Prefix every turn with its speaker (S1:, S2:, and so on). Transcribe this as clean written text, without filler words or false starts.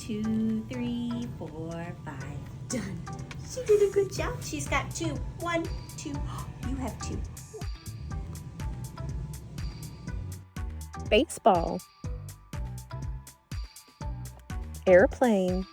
S1: 2, 3, 4, 5. Done. She did a good job. She's got 2. 1, 2. You have 2.
S2: Baseball, airplane,